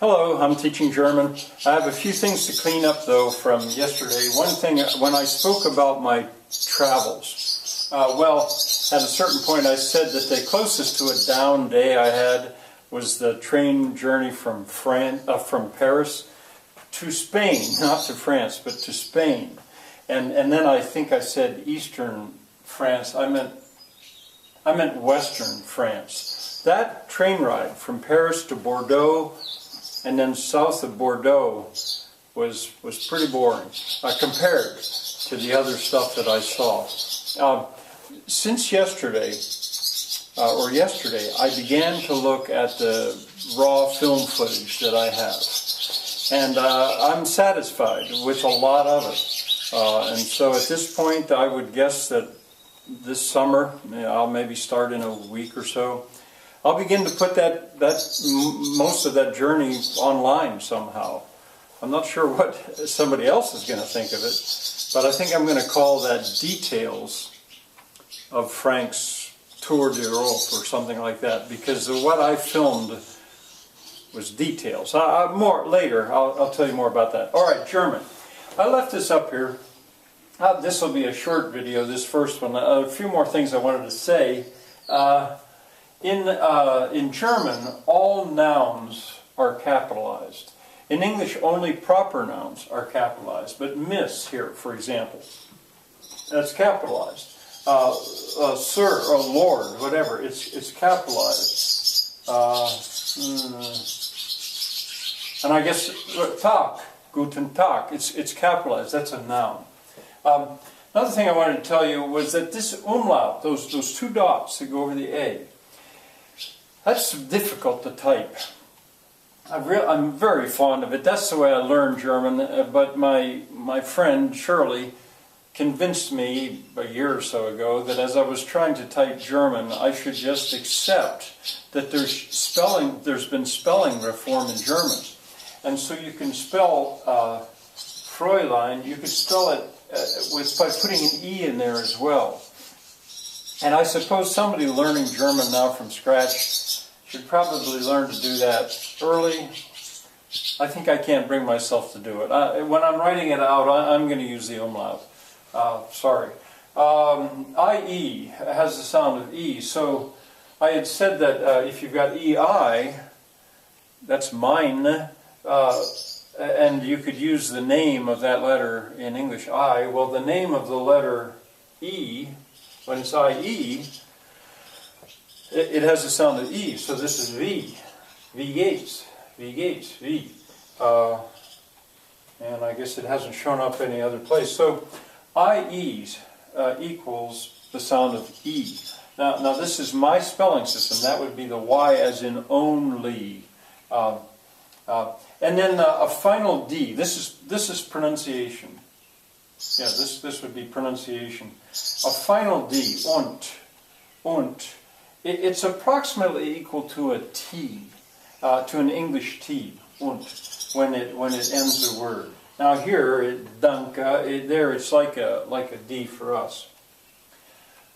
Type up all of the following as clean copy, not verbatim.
Hello, I'm teaching German. I have a few things to clean up though from yesterday. One thing, when I spoke about my travels, well, at a certain point I said that the closest to a down day I had was the train journey from Paris to Spain, not to France, but to Spain. And then I think I said Eastern France. I meant Western France. That train ride from Paris to Bordeaux and then south of Bordeaux was pretty boring compared to the other stuff that I saw. Since yesterday, I began to look at the raw film footage that I have. And I'm satisfied with a lot of it. And so at this point, I would guess that this summer, I'll maybe start in a week or so, I'll begin to put most of that journey online somehow. I'm not sure what somebody else is going to think of it, but I think I'm going to call that Details of Frank's Tour d'Europe or something like that, because what I filmed was details. More later, I'll tell you more about that. All right, German. I left this up here. This will be a short video, this first one. A few more things I wanted to say. In German, all nouns are capitalized. In English, only proper nouns are capitalized. But miss here, for example, that's capitalized. Sir or Lord, whatever, it's capitalized. And I guess Tag, Guten Tag, it's capitalized. That's a noun. Another thing I wanted to tell you was that this umlaut, those two dots that go over the A, that's difficult to type. I'm very fond of it. That's the way I learned German. But my friend Shirley convinced me a year or so ago that as I was trying to type German, I should just accept that there's been spelling reform in German. And so you can spell Fräulein, you could spell it by putting an E in there as well. And I suppose somebody learning German now from scratch should probably learn to do that early. I think I can't bring myself to do it. When I'm writing it out, I'm going to use the umlaut. Sorry. IE has the sound of E. So I had said that if you've got EI, that's mine. And you could use the name of that letter in English, I. Well, the name of the letter E, when it's IE, it has the sound of E. So this is V. V Gates. V Gates. V. And I guess it hasn't shown up any other place. So IEs equals the sound of E. Now this is my spelling system. That would be the Y as in only. And then a final D. This is pronunciation. Yeah, this would be pronunciation. A final D. Und. It's approximately equal to a T, to an English T. Und, when it ends the word. Now here, danke. There, it's like a D for us.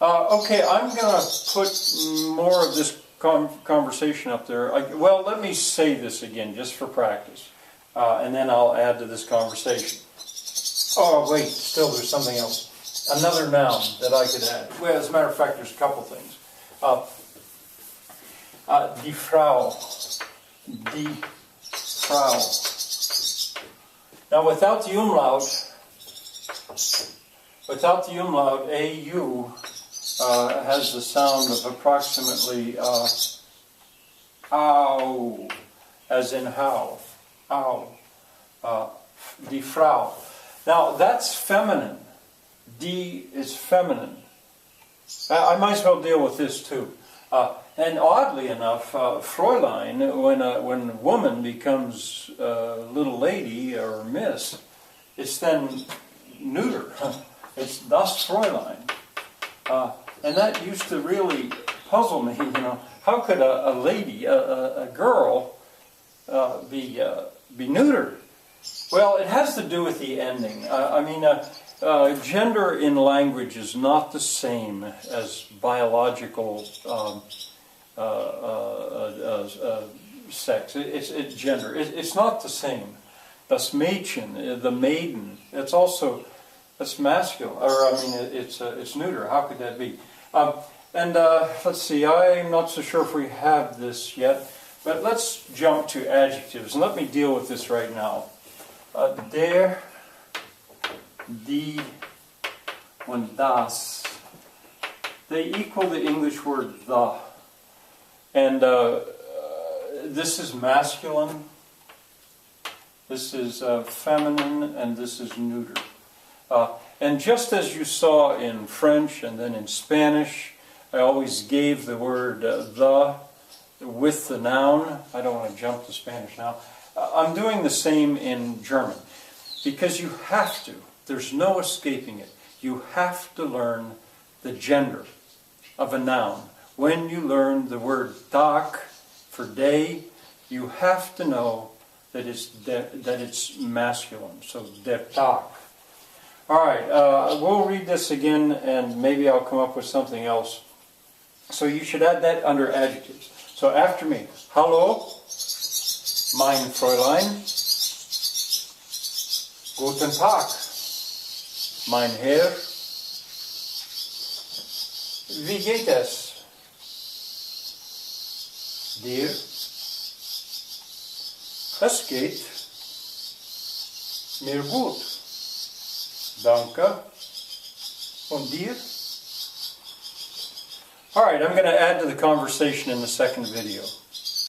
Okay, I'm going to put more of this conversation up there. Well, let me say this again, just for practice, and then I'll add to this conversation. Oh, wait, still there's something else. Another noun that I could add. Well, as a matter of fact, there's a couple things. Die Frau. Die Frau. Now, without the umlaut, AU has the sound of approximately ow, as in how. Ow. Die Frau. Now, that's feminine. Die is feminine. I might as well deal with this too. And oddly enough, Fräulein, when a woman becomes little lady or miss, it's then neuter. It's das Fräulein. And that used to really puzzle me, How could a lady, a girl, be neutered? Well, it has to do with the ending. Gender in language is not the same as biological sex, it's gender. It's not the same. Das Mädchen, the maiden, that's masculine, or I mean, it's neuter. How could that be? Let's see, I'm not so sure if we have this yet, but let's jump to adjectives, and let me deal with this right now. Der, die, and das, they equal the English word the. And this is masculine, this is feminine, and this is neuter. And just as you saw in French and then in Spanish, I always gave the word the with the noun. I don't want to jump to Spanish now. I'm doing the same in German, because you have to. There's no escaping it. You have to learn the gender of a noun. When you learn the word Tag for day, you have to know that it's masculine. So der Tag. All right, we'll read this again, and maybe I'll come up with something else. So you should add that under adjectives. So after me, hallo, mein Fräulein. Guten Tag, mein Herr. Wie geht es dir? Es geht mir gut. Danke. Und dir? All right, I'm going to add to the conversation in the second video.